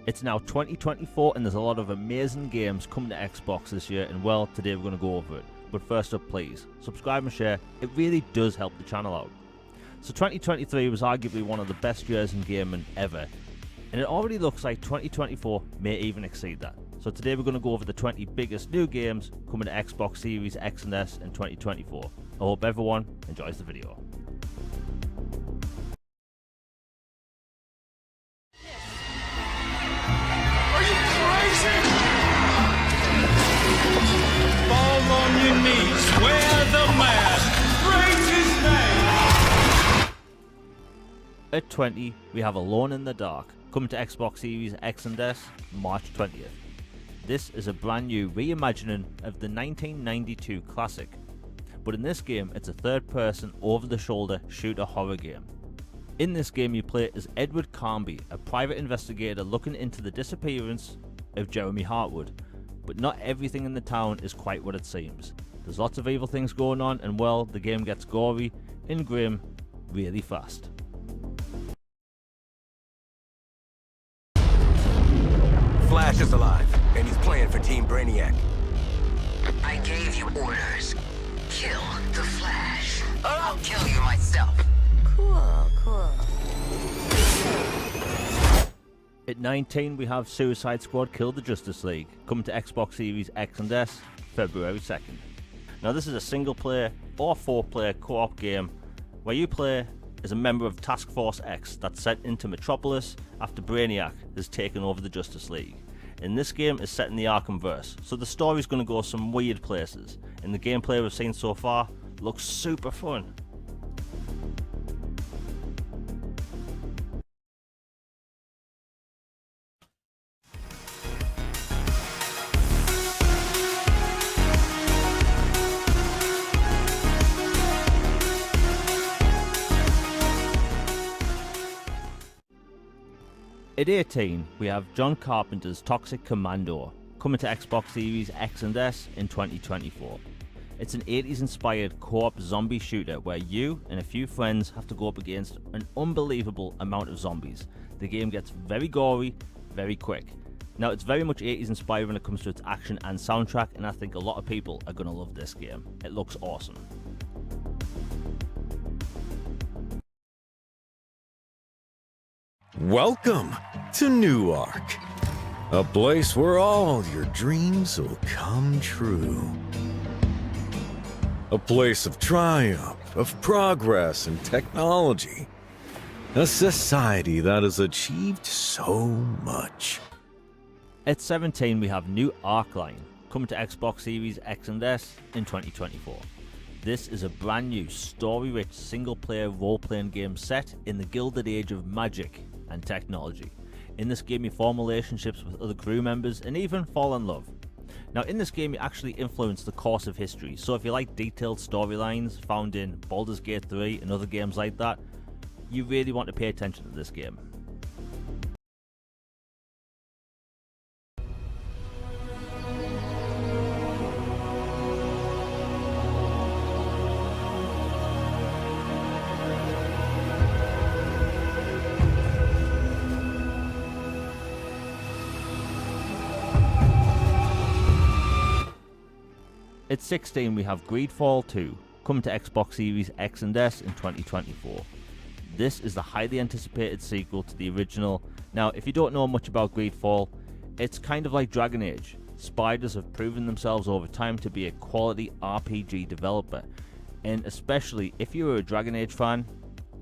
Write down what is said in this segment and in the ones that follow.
It's now 2024 and there's a lot of amazing games coming to Xbox this year, and well, today we're going to go over it. But first up, please, subscribe and share. It really does help the channel out. So 2023 was arguably one of the best years in gaming ever, and it already looks like 2024 may even exceed that. So today we're going to go over the 20 biggest new games coming to Xbox Series X and S in 2024. I hope everyone enjoys the video. Are you crazy? Fall on your knees, wear the mask, praise his name. At 20, we have Alone in the Dark, coming to Xbox Series X and S March 20th. This is a brand new reimagining of the 1992 classic, but in this game it's a third-person, over-the-shoulder shooter horror game. In this game you play as Edward Carnby, a private investigator looking into the disappearance of Jeremy Hartwood, but not everything in the town is quite what it seems. There's lots of evil things going on, and well, the game gets gory and grim really fast. Flash is alive, and he's playing for Team Brainiac. I gave you orders. Kill the Flash, or I'll kill you myself. Cool. At 19, we have Suicide Squad Kill the Justice League, coming to Xbox Series X and S February 2nd. Now this is a single player or 4-player co-op game where you play as a member of Task Force X that's sent into Metropolis after Brainiac has taken over the Justice League. And this game is set in the Arkhamverse, so the story's going to go some weird places, and the gameplay we've seen so far looks super fun. At 18, we have John Carpenter's Toxic Commando, coming to Xbox Series X and S in 2024. It's an 80s inspired co-op zombie shooter where you and a few friends have to go up against an unbelievable amount of zombies. The game gets very gory, very quick. Now it's very much 80s inspired when it comes to its action and soundtrack, and I think a lot of people are going to love this game. It looks awesome. Welcome to Newark, a place where all your dreams will come true. A place of triumph, of progress and technology. A society that has achieved so much. At 17, we have New Arcline, coming to Xbox Series X and S in 2024. This is a brand new story-rich single-player role-playing game set in the Gilded Age of magic and technology. In this game you form relationships with other crew members and even fall in love. Now in this game you actually influence the course of history, so if you like detailed storylines found in Baldur's Gate 3 and other games like that, you really want to pay attention to this game. At 16, we have Greedfall 2, coming to Xbox Series X and S in 2024. This is the highly anticipated sequel to the original. Now, if you don't know much about Greedfall, it's kind of like Dragon Age. Spiders have proven themselves over time to be a quality RPG developer, and especially if you're a Dragon Age fan,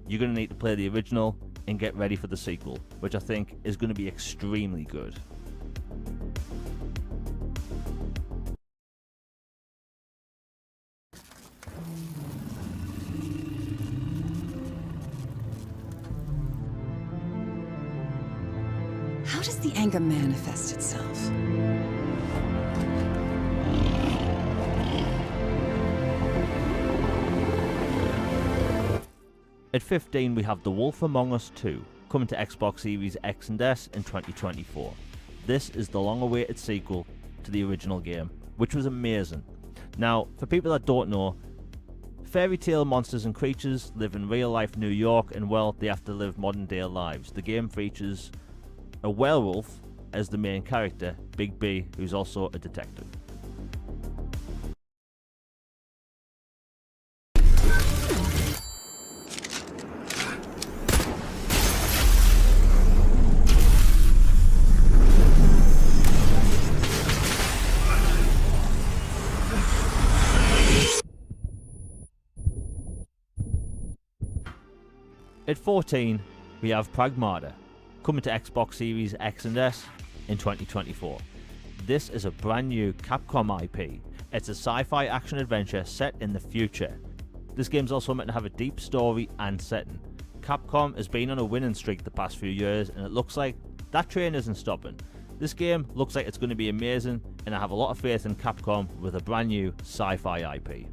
you're going to need to play the original and get ready for the sequel, which I think is going to be extremely good. How does the anger manifest itself? At 15, we have The Wolf Among Us 2, coming to Xbox Series X and S in 2024. This is the long-awaited sequel to the original game, which was amazing. Now, for people that don't know, fairy tale monsters and creatures live in real-life New York, and well, they have to live modern-day lives. The game features a werewolf as the main character, Big B, who's also a detective. At 14, we have Pragmata, coming to Xbox Series X and S in 2024. This is a brand new Capcom IP. It's a sci-fi action adventure set in the future. This game's also meant to have a deep story and setting. Capcom has been on a winning streak the past few years, and it looks like that train isn't stopping. This game looks like it's going to be amazing, and I have a lot of faith in Capcom with a brand new sci-fi IP.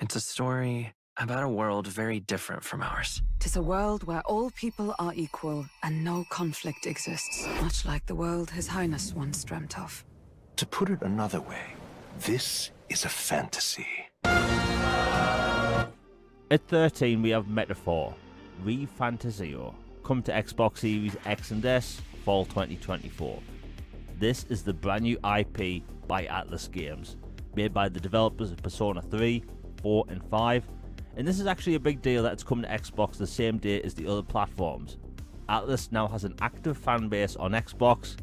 It's a story about a world very different from ours. 'Tis a world where all people are equal and no conflict exists, much like the world His Highness once dreamt of. To put it another way, this is a fantasy. At 13, we have Metaphor, ReFantazio, come to Xbox Series X and S, fall 2024. This is the brand new IP by Atlus Games, made by the developers of Persona 3, 4 and 5, and this is actually a big deal that it's coming to Xbox the same day as the other platforms. Atlus now has an active fan base on Xbox,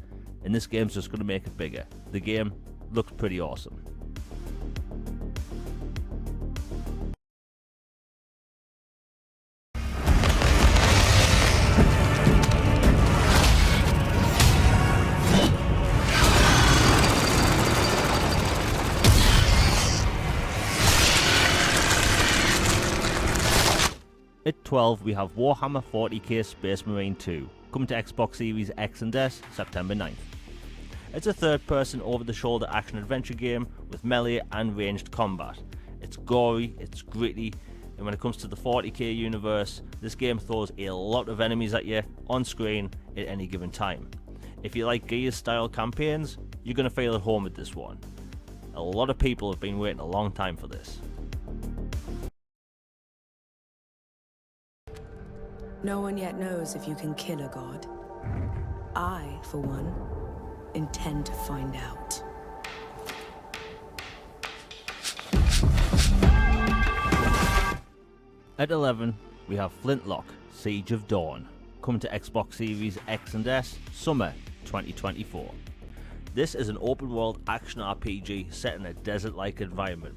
and this game's just going to make it bigger. The game looks pretty awesome. At 12, we have Warhammer 40k Space Marine 2, coming to Xbox Series X and S, September 9th. It's a third-person over-the-shoulder action-adventure game with melee and ranged combat. It's gory, it's gritty, and when it comes to the 40k universe, this game throws a lot of enemies at you on screen at any given time. If you like Gears-style campaigns, you're going to feel at home with this one. A lot of people have been waiting a long time for this. No one yet knows if you can kill a god. I, for one, intend to find out. At 11, we have Flintlock, Siege of Dawn, coming to Xbox Series X and S, summer 2024. This is an open-world action RPG set in a desert-like environment.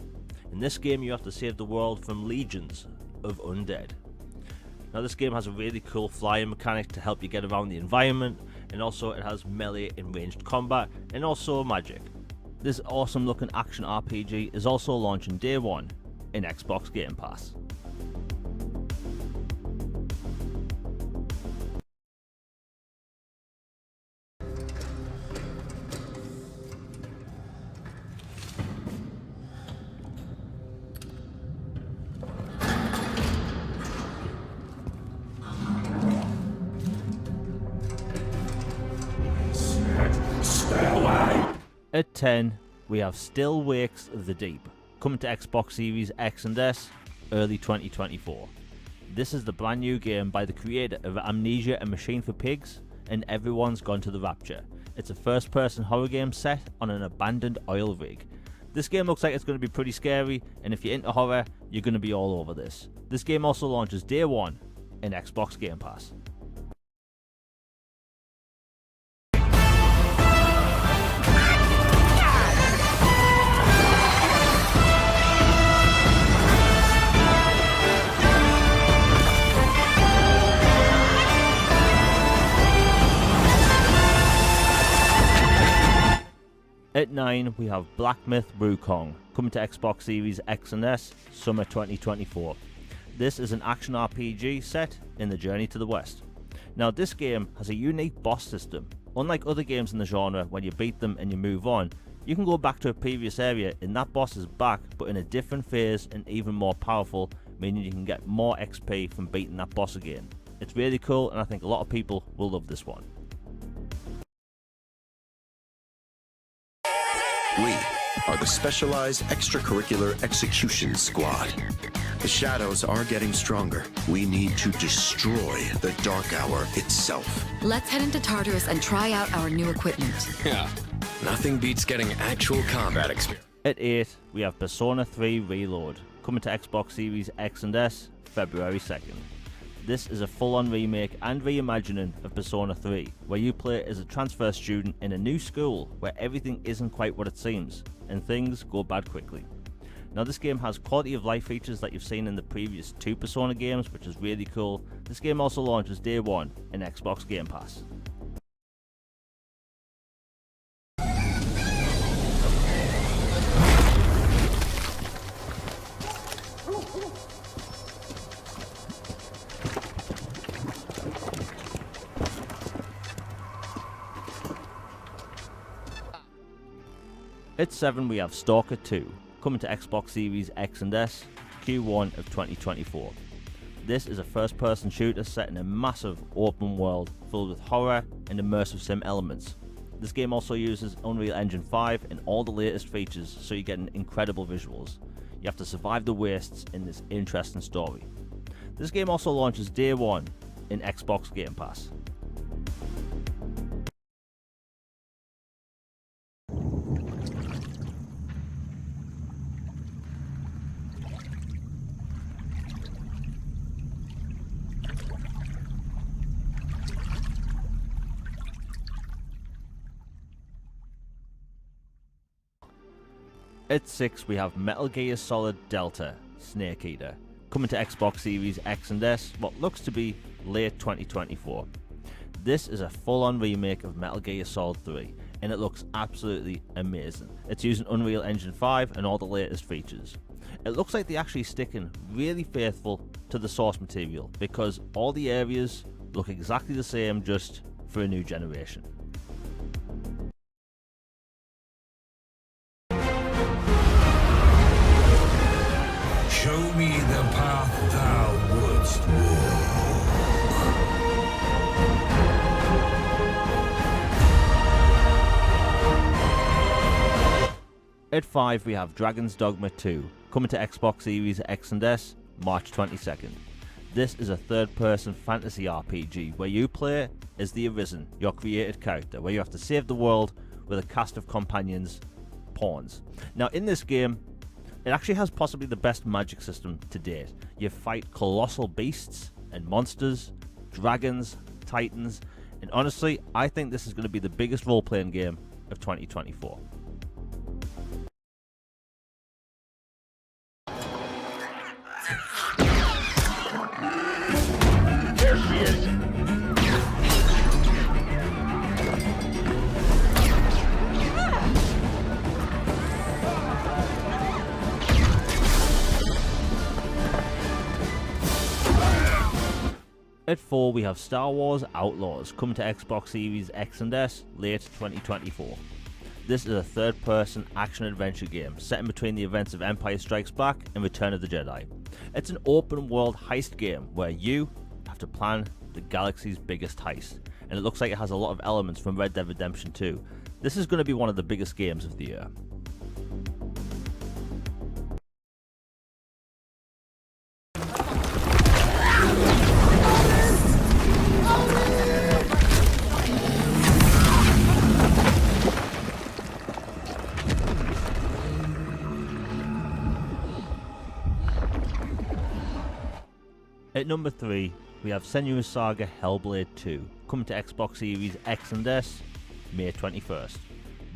In this game, you have to save the world from legions of undead. Now, this game has a really cool flying mechanic to help you get around the environment, and also it has melee and ranged combat, and also magic. This awesome looking action RPG is also launching day one in Xbox Game Pass. At 10, we have Still Wakes of the Deep, coming to Xbox Series X and S, early 2024. This is the brand new game by the creator of Amnesia: A Machine for Pigs and Everyone's Gone to the Rapture. It's a first-person horror game set on an abandoned oil rig. This game looks like it's going to be pretty scary, and if you're into horror, you're going to be all over this. This game also launches day one in Xbox Game Pass. At 9, we have Black Myth: Wukong, coming to Xbox Series X and S, summer 2024. This is an action RPG set in the Journey to the West. Now, this game has a unique boss system. Unlike other games in the genre, when you beat them and you move on, you can go back to a previous area and that boss is back, but in a different phase and even more powerful, meaning you can get more XP from beating that boss again. It's really cool, and I think a lot of people will love this one. We are the Specialized Extracurricular Execution Squad. The shadows are getting stronger. We need to destroy the Dark Hour itself. Let's head into Tartarus and try out our new equipment. Yeah, nothing beats getting actual combat experience. At 8, we have Persona 3 Reload, coming to Xbox Series X and S February 2nd. This is a full-on remake and reimagining of Persona 3, where you play as a transfer student in a new school where everything isn't quite what it seems, and things go bad quickly. Now this game has quality of life features that you've seen in the previous 2 Persona games, which is really cool. This game also launches day 1 in Xbox Game Pass. At 7 we have Stalker 2, coming to Xbox Series X and S Q1 of 2024. This is a first-person shooter set in a massive open world filled with horror and immersive sim elements. This game also uses Unreal Engine 5 and all the latest features, so you get incredible visuals. You have to survive the wastes in this interesting story. This game also launches day 1 in Xbox Game Pass. At 6 we have Metal Gear Solid Delta Snake Eater, coming to Xbox Series X and S what looks to be late 2024. This is a full-on remake of Metal Gear Solid 3 and it looks absolutely amazing. It's using Unreal Engine 5 and all the latest features. It looks like they're actually sticking really faithful to the source material because all the areas look exactly the same, just for a new generation. Show me the path thou wouldst walk. At 5 we have Dragon's Dogma 2, coming to Xbox Series X and S March 22nd. This is a third-person fantasy RPG where you play as the Arisen, your created character, where you have to save the world with a cast of companions, pawns. Now in this game, it actually has possibly the best magic system to date. You fight colossal beasts and monsters, dragons, titans, and honestly, I think this is going to be the biggest role-playing game of 2024. There she is. At 4 we have Star Wars Outlaws, coming to Xbox Series X and S late 2024. This is a third-person action-adventure game set in between the events of Empire Strikes Back and Return of the Jedi. It's an open-world heist game where you have to plan the galaxy's biggest heist, and it looks like it has a lot of elements from Red Dead Redemption 2. This is going to be one of the biggest games of the year. At number 3, we have Senua's Saga Hellblade 2, coming to Xbox Series X and S, May 21st.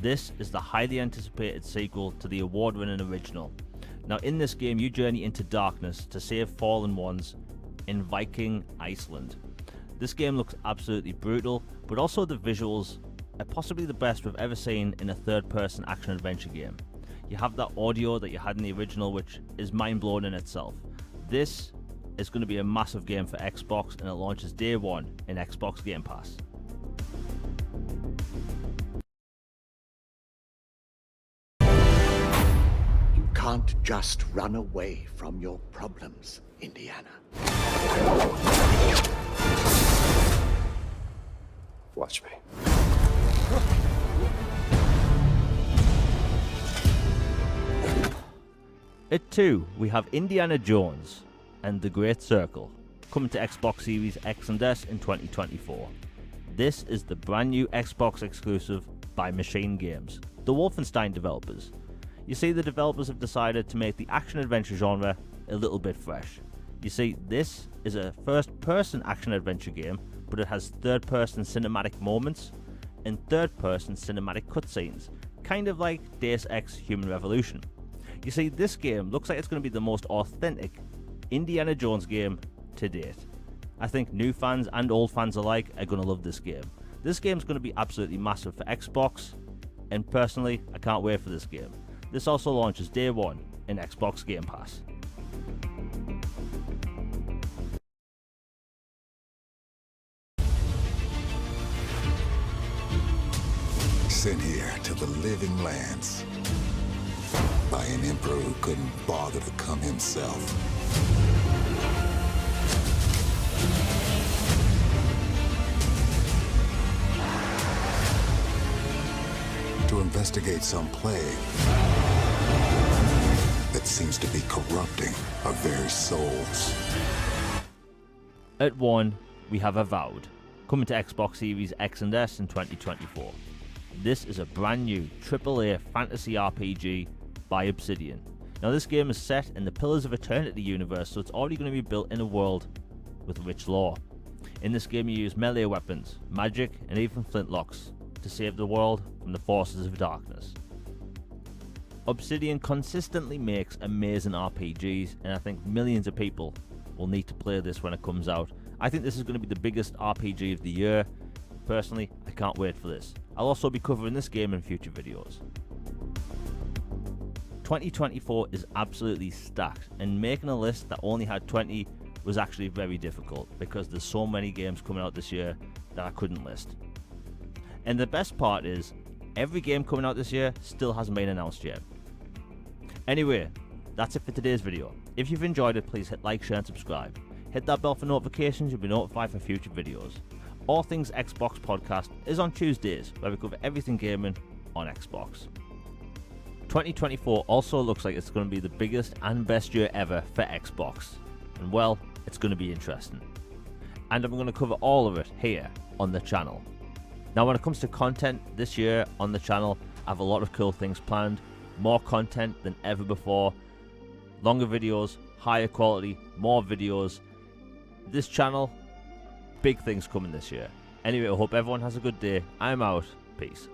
This is the highly anticipated sequel to the award-winning original. Now in this game you journey into darkness to save fallen ones in Viking Iceland. This game looks absolutely brutal, but also the visuals are possibly the best we've ever seen in a third-person action-adventure game. You have that audio that you had in the original, which is mind-blowing in itself. This is going to be a massive game for Xbox and it launches day 1 in Xbox Game Pass. You can't just run away from your problems, Indiana. Watch me. At 2, we have Indiana Jones and the Great Circle, coming to Xbox Series X and S in 2024. This is the brand new Xbox exclusive by Machine Games, the Wolfenstein developers. You see, the developers have decided to make the action-adventure genre a little bit fresh. You see, this is a first-person action-adventure game, but it has third-person cinematic moments and third-person cinematic cutscenes, kind of like Deus Ex Human Revolution. You see, this game looks like it's going to be the most authentic Indiana Jones game to date. I think new fans and old fans alike are going to love this game. This game's going to be absolutely massive for Xbox, and personally, I can't wait for this game. This also launches day one in Xbox Game Pass. Sent here to the living lands by an emperor who couldn't bother to come himself. To investigate some plague that seems to be corrupting our very souls. At 1, we have Avowed, coming to Xbox Series X and S in 2024. This is a brand new AAA fantasy RPG by Obsidian. Now, this game is set in the Pillars of Eternity universe, so it's already going to be built in a world with rich lore. In this game, you use melee weapons, magic, and even flintlocks to save the world from the forces of darkness. Obsidian consistently makes amazing RPGs, and I think millions of people will need to play this when it comes out. I think this is going to be the biggest RPG of the year. Personally, I can't wait for this. I'll also be covering this game in future videos. 2024 is absolutely stacked, and making a list that only had 20 was actually very difficult because there's so many games coming out this year that I couldn't list. And the best part is, every game coming out this year still hasn't been announced yet. Anyway, that's it for today's video. If you've enjoyed it, please hit like, share and subscribe. Hit that bell for notifications, you'll be notified for future videos. All Things Xbox podcast is on Tuesdays, where we cover everything gaming on Xbox. 2024 also looks like it's going to be the biggest and best year ever for Xbox. And well, it's going to be interesting. And I'm going to cover all of it here on the channel. Now, when it comes to content this year on the channel, I have a lot of cool things planned. More content than ever before. Longer videos, higher quality, more videos. This channel, big things coming this year. Anyway, I hope everyone has a good day. I'm out. Peace.